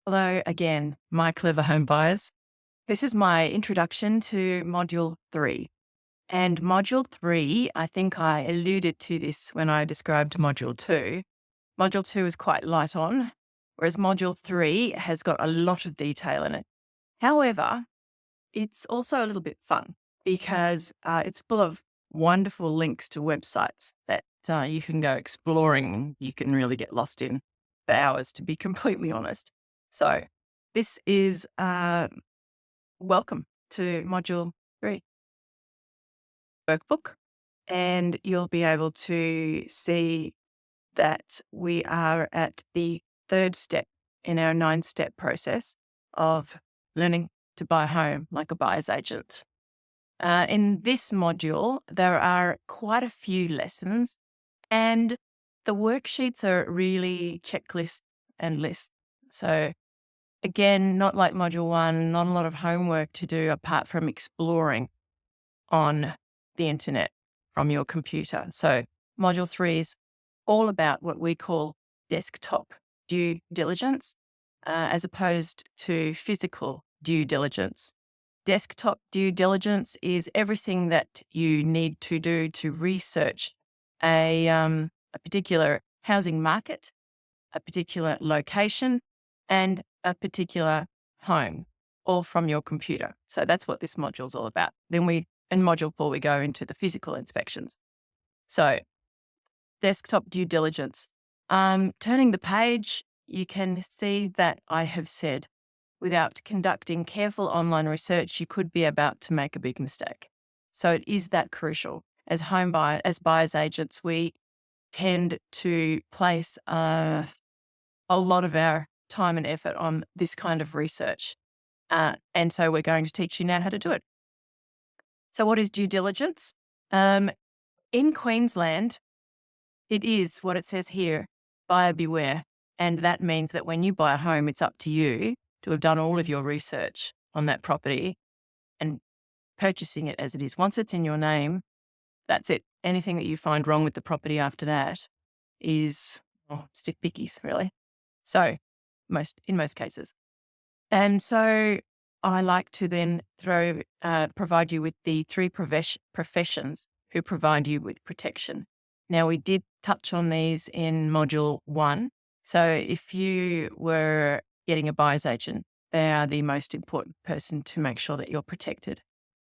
Hello again, my clever home buyers. This is my introduction to Module 3. And Module 3, I think I alluded to this when I described Module 2. Module 2 is quite light on, whereas Module 3 has got a lot of detail in it. However, it's also a little bit fun because it's full of wonderful links to websites that you can go exploring. You can really get lost in for hours, to be completely honest. So, this is welcome to Module 3 workbook, and you'll be able to see that we are at the third step in our 9-step process of learning to buy a home like a buyer's agent. In this module, there are quite a few lessons, and the worksheets are really checklists and lists. So, again, not like Module 1, not a lot of homework to do apart from exploring on the internet from your computer. So, Module 3 is all about what we call desktop due diligence, as opposed to physical due diligence. Desktop due diligence is everything that you need to do to research a particular housing market, a particular location, and a particular home, all from your computer. So that's what this module is all about. Then in Module 4, we go into the physical inspections. So desktop due diligence. Turning the page, you can see that I have said, without conducting careful online research, you could be about to make a big mistake. So it is that crucial. As buyers agents, we tend to place a lot of our time and effort on this kind of research. And so we're going to teach you now how to do it. So what is due diligence? In Queensland, it is what it says here, buyer beware. And that means that when you buy a home, it's up to you to have done all of your research on that property and purchasing it as it is. Once it's in your name, that's it. Anything that you find wrong with the property after that is stiff pickies, really. So in most cases. And so I like to then provide you with the 3 professions who provide you with protection. Now, we did touch on these in Module 1. So if you were getting a buyer's agent, they are the most important person to make sure that you're protected.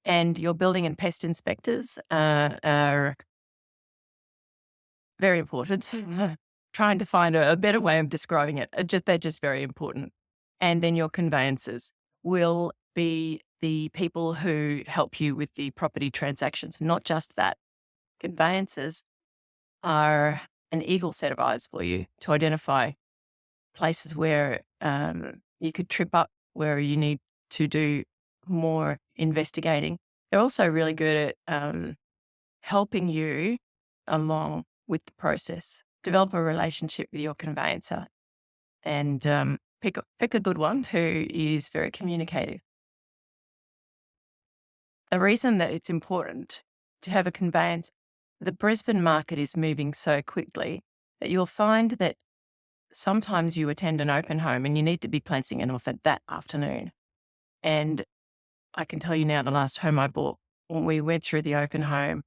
And your building and pest inspectors are very important. Trying to find a better way of describing it. They're just very important. And then your conveyancers will be the people who help you with the property transactions. Not just that. Conveyancers are an eagle set of eyes for you to identify places where you could trip up, where you need to do more investigating. They're also really good at helping you along with the process. Develop a relationship with your conveyancer and pick a good one who is very communicative. The reason that it's important to have a conveyance, the Brisbane market is moving so quickly that you'll find that sometimes you attend an open home and you need to be placing an offer that afternoon. And I can tell you now, the last home I bought, when we went through the open home,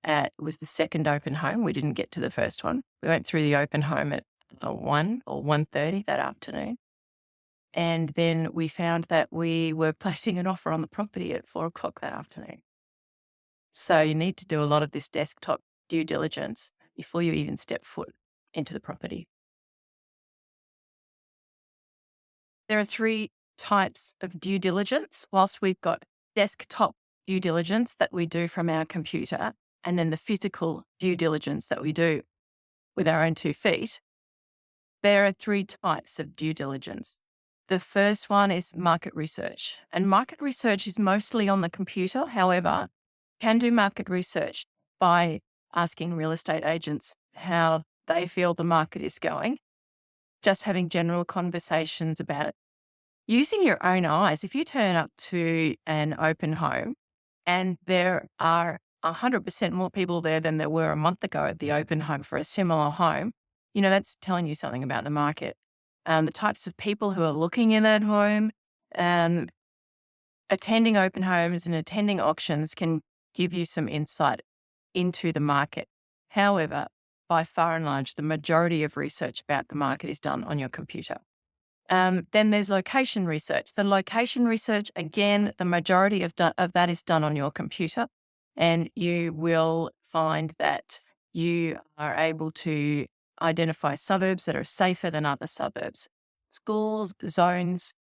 it was the second open home. We didn't get to the first one. We went through the open home at 1 or 1:30 that afternoon. And then we found that we were placing an offer on the property at 4:00 that afternoon. So you need to do a lot of this desktop due diligence before you even step foot into the property. There are 3 types of due diligence. Whilst we've got desktop due diligence that we do from our computer, and then the physical due diligence that we do with our own 2 feet, there are 3 types of due diligence. The first one is market research, and market research is mostly on the computer. However, can do market research by asking real estate agents how they feel the market is going, just having general conversations about it. Using your own eyes, if you turn up to an open home and there are 100% more people there than there were a month ago at the open home for a similar home, that's telling you something about the market. the types of people who are looking in that home. Um, Attending open homes and attending auctions can give you some insight into the market. However, by far and large, the majority of research about the market is done on your computer. Then there's location research. The location research, again, the majority of that is done on your computer, and you will find that you are able to identify suburbs that are safer than other suburbs, schools, zones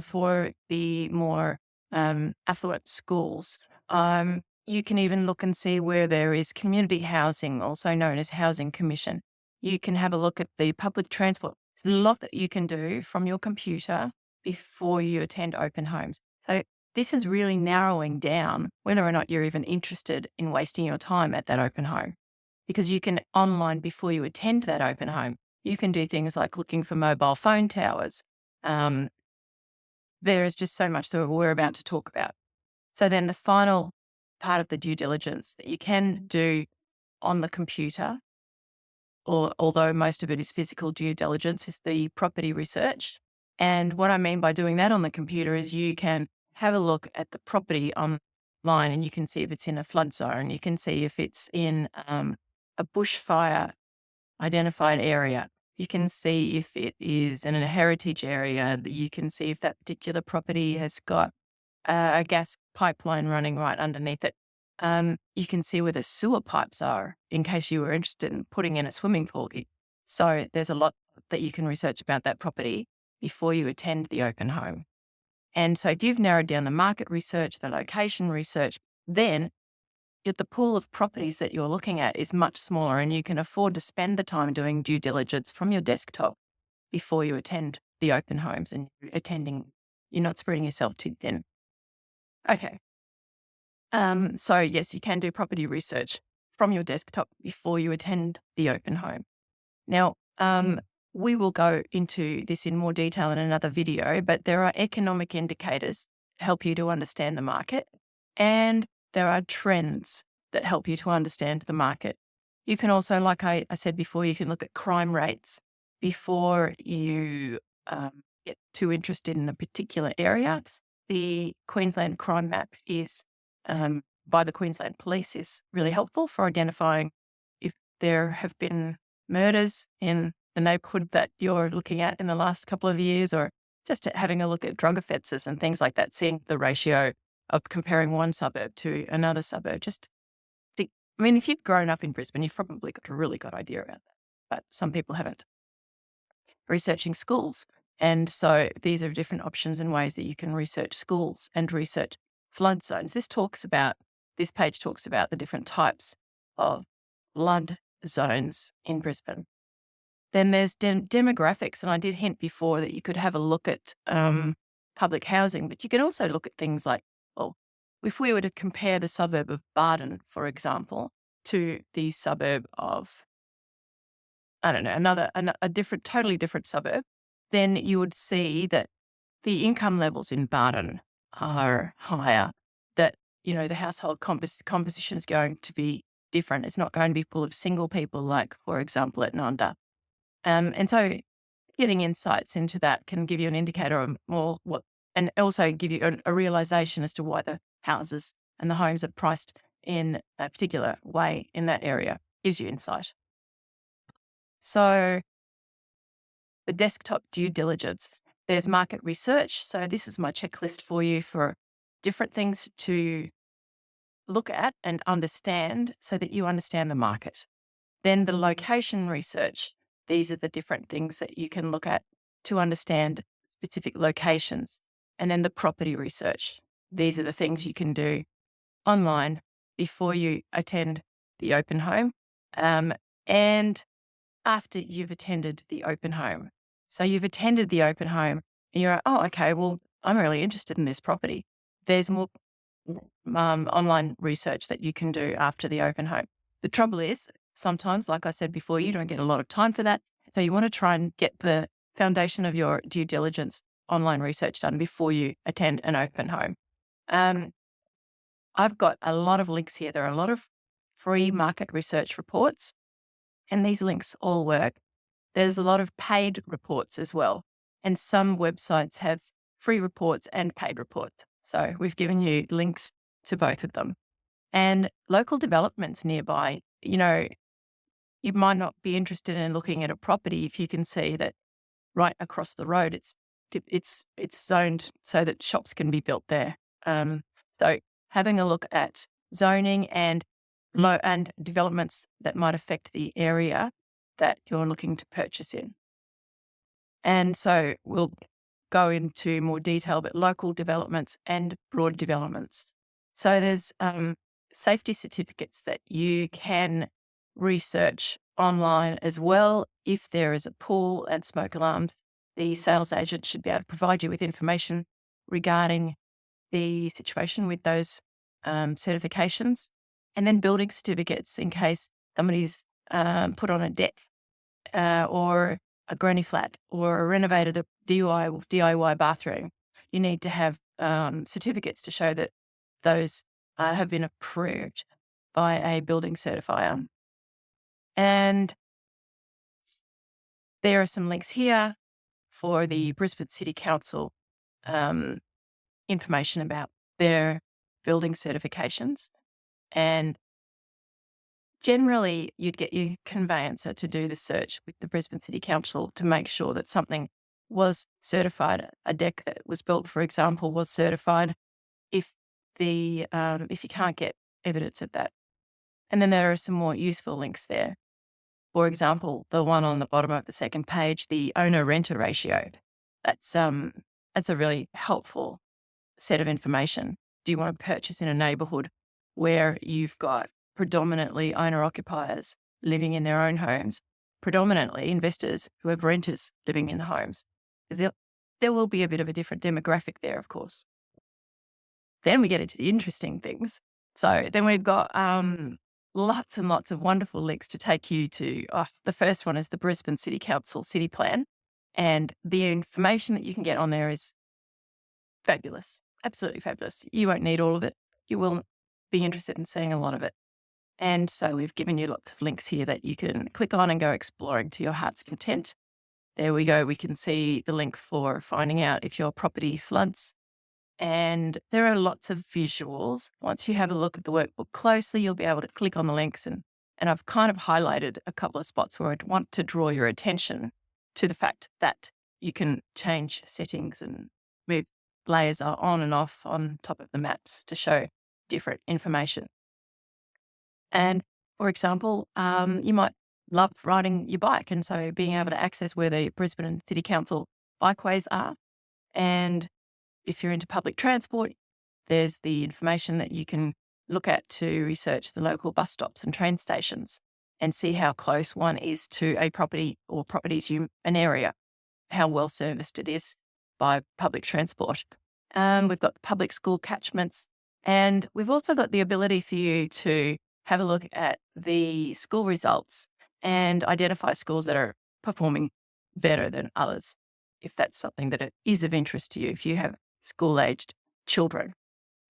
for the more affluent schools. You can even look and see where there is community housing, also known as housing commission. You can have a look at the public transport. There's a lot that you can do from your computer before you attend open homes. So this is really narrowing down whether or not you're even interested in wasting your time at that open home, because you can online before you attend that open home. You can do things like looking for mobile phone towers. There is just so much that we're about to talk about. So then the final part of the due diligence that you can do on the computer, or although most of it is physical due diligence, is the property research. And what I mean by doing that on the computer is you can have a look at the property online and you can see if it's in a flood zone. You can see if it's in a bushfire identified area. You can see if it is in a heritage area. You can see if that particular property has got a gas pipeline running right underneath it. You can see where the sewer pipes are in case you were interested in putting in a swimming pool. So there's a lot that you can research about that property before you attend the open home. And so if you've narrowed down the market research, the location research, then the pool of properties that you're looking at is much smaller and you can afford to spend the time doing due diligence from your desktop before you attend the open homes, and you're not spreading yourself too thin. Okay. So yes, you can do property research from your desktop before you attend the open home. Now, we will go into this in more detail in another video, but there are economic indicators that help you to understand the market, and there are trends that help you to understand the market. You can also, like I said before, you can look at crime rates before you get too interested in a particular area. The Queensland Crime Map is by the Queensland Police is really helpful for identifying if there have been murders in the neighbourhood that you're looking at in the last couple of years, or just having a look at drug offences and things like that, seeing the ratio of comparing one suburb to another suburb. If you've grown up in Brisbane, you've probably got a really good idea about that, but some people haven't. Researching schools. And so these are different options and ways that you can research schools and research flood zones. This page talks about the different types of flood zones in Brisbane. Then there's demographics, and I did hint before that you could have a look at public housing, but you can also look at things like, well, if we were to compare the suburb of Barden, for example, to the suburb of, I don't know, totally different suburb, then you would see that the income levels in Barden are higher, that, the household composition is going to be different. It's not going to be full of single people like, for example, at Nanda. And so getting insights into that can give you an indicator of and also give you a realization as to why the houses and the homes are priced in a particular way in that area. Gives you insight. So the desktop due diligence, there's market research. So this is my checklist for you for different things to look at and understand so that you understand the market. Then the location research, these are the different things that you can look at to understand specific locations. And then the property research, these are the things you can do online before you attend the open home and after you've attended the open home. So you've attended the open home and you're like, oh, okay, well, I'm really interested in this property. There's more online research that you can do after the open home. The trouble is, sometimes, like I said before, you don't get a lot of time for that. So you want to try and get the foundation of your due diligence online research done before you attend an open home. I've got a lot of links here. There are a lot of free market research reports, and these links all work. There's a lot of paid reports as well. And some websites have free reports and paid reports. So we've given you links to both of them. And local developments nearby, you might not be interested in looking at a property if you can see that right across the road it's zoned so that shops can be built there. So having a look at zoning and developments that might affect the area that you're looking to purchase in. And so we'll go into more detail, but local developments and broad developments. So there's safety certificates that you can research online as well. If there is a pool and smoke alarms, the sales agent should be able to provide you with information regarding the situation with those certifications. And then building certificates in case somebody's put on a deck or a granny flat or a renovated a DIY bathroom. You need to have certificates to show that those have been approved by a building certifier. And there are some links here for the Brisbane City Council information about their building certifications. And generally, you'd get your conveyancer to do the search with the Brisbane City Council to make sure that something was certified. A deck that was built, for example, was certified if you can't get evidence of that. And then there are some more useful links there. For example, the one on the bottom of the second page, the owner-renter ratio. That's a really helpful set of information. Do you want to purchase in a neighbourhood where you've got predominantly owner-occupiers living in their own homes, predominantly investors who have renters living in the homes? Because there will be a bit of a different demographic there, of course. Then we get into the interesting things. So then we've got lots and lots of wonderful links to take you to, the first one is the Brisbane City Council City Plan. And the information that you can get on there is fabulous, absolutely fabulous. You won't need all of it. You will be interested in seeing a lot of it. And so we've given you lots of links here that you can click on and go exploring to your heart's content. There we go. We can see the link for finding out if your property floods. And there are lots of visuals. Once you have a look at the workbook closely, you'll be able to click on the links. And I've kind of highlighted a couple of spots where I'd want to draw your attention to the fact that you can change settings and move layers on and off on top of the maps to show different information. And for example, you might love riding your bike. And so being able to access where the Brisbane City Council bikeways are. And if you're into public transport, there's the information that you can look at to research the local bus stops and train stations and see how close one is to a property or properties an area, how well serviced it is by public transport. We've got public school catchments, and we've also got the ability for you to have a look at the school results and identify schools that are performing better than others, if that's something that it is of interest to you, if you have school-aged children.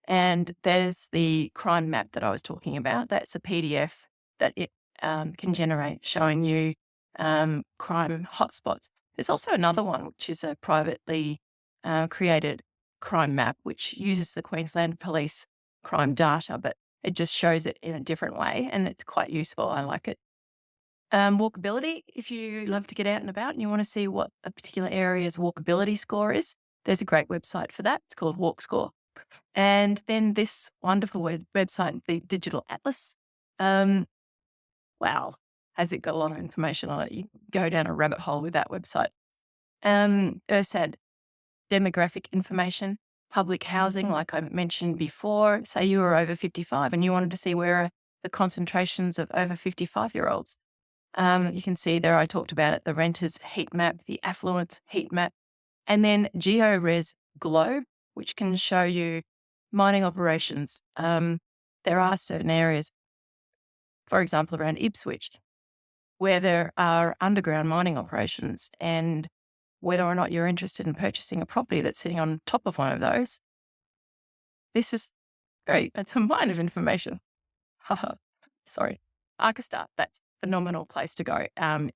And there's the crime map that I was talking about. That's a PDF that it can generate showing you crime hotspots. There's also another one, which is a privately created crime map, which uses the Queensland Police crime data, but it just shows it in a different way, and it's quite useful. I like it. Walkability, if you love to get out and about and you want to see what a particular area's walkability score is, there's a great website for that. It's called WalkScore. And then this wonderful website, the Digital Atlas. Wow, has it got a lot of information on it? You can go down a rabbit hole with that website. ERSAD, demographic information, public housing, like I mentioned before. Say you were over 55 and you wanted to see where are the concentrations of over 55-year-olds. You can see there I talked about it, the renters heat map, the affluent heat map, and then GeoRes Globe, which can show you mining operations. There are certain areas, for example, around Ipswich, where there are underground mining operations, and whether or not you're interested in purchasing a property that's sitting on top of one of those. This is great. It's a mine of information. Sorry. Archistar, that's phenomenal place to go.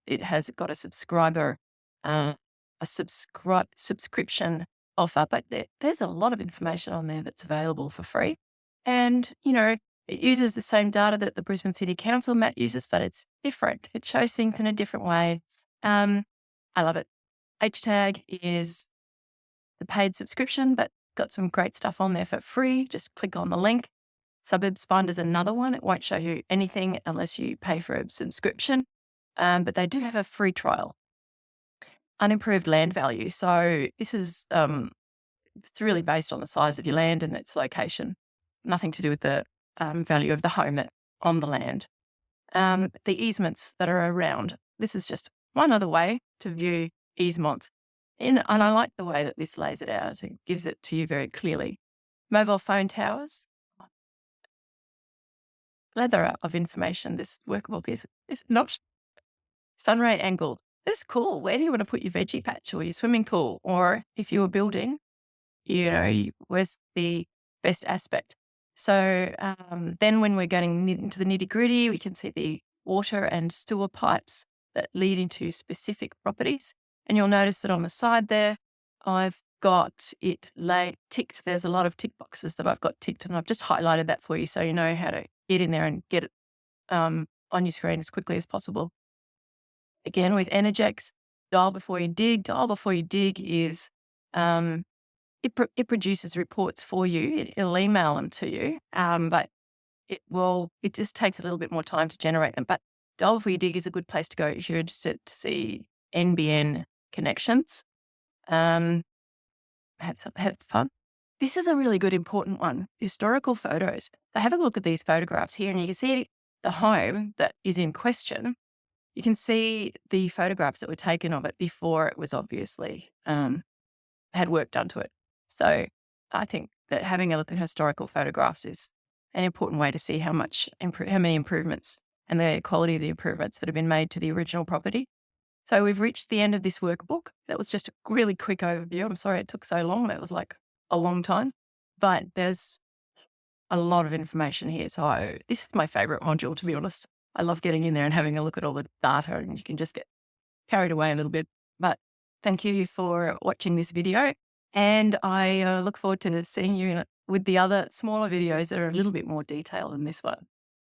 It has got uh, a subscription offer, but there's a lot of information on there that's available for free. And, it uses the same data that the Brisbane City Council map uses, but it's different. It shows things in a different way. I love it. HTAG is the paid subscription, but got some great stuff on there for free. Just click on the link. Suburbs Finder is another one. It won't show you anything unless you pay for a subscription, but they do have a free trial. Unimproved land value. So this is it's really based on the size of your land and its location. Nothing to do with the value of the home on the land. The easements that are around. This is just one other way to view easements. And I like the way that this lays it out. It gives it to you very clearly. Mobile phone towers. Plethora of information. This workbook is not sunray angled. This is cool. Where do you want to put your veggie patch or your swimming pool? Or if you were building, where's the best aspect? So then when we're getting into the nitty gritty, we can see the water and sewer pipes that lead into specific properties. And you'll notice that on the side there, I've got it ticked. There's a lot of tick boxes that I've got ticked, and I've just highlighted that for you so you know how to get in there and get it on your screen as quickly as possible. Again, with Energex, dial before you dig. Dial before you dig is it produces reports for you. It'll email them to you, but it just takes a little bit more time to generate them. But dial before you dig is a good place to go if you're interested to see NBN connections. Have fun. This is a really good, important one. Historical photos. So have a look at these photographs here, and you can see the home that is in question. You can see the photographs that were taken of it before it was obviously had work done to it. So I think that having a look at historical photographs is an important way to see how many improvements and the quality of the improvements that have been made to the original property. So we've reached the end of this workbook. That was just a really quick overview. I'm sorry it took so long. It was like a long time, but there's a lot of information here. So this is my favorite module, to be honest. I love getting in there and having a look at all the data, and you can just get carried away a little bit. But thank you for watching this video. And I look forward to seeing you with the other smaller videos that are a little bit more detailed than this one.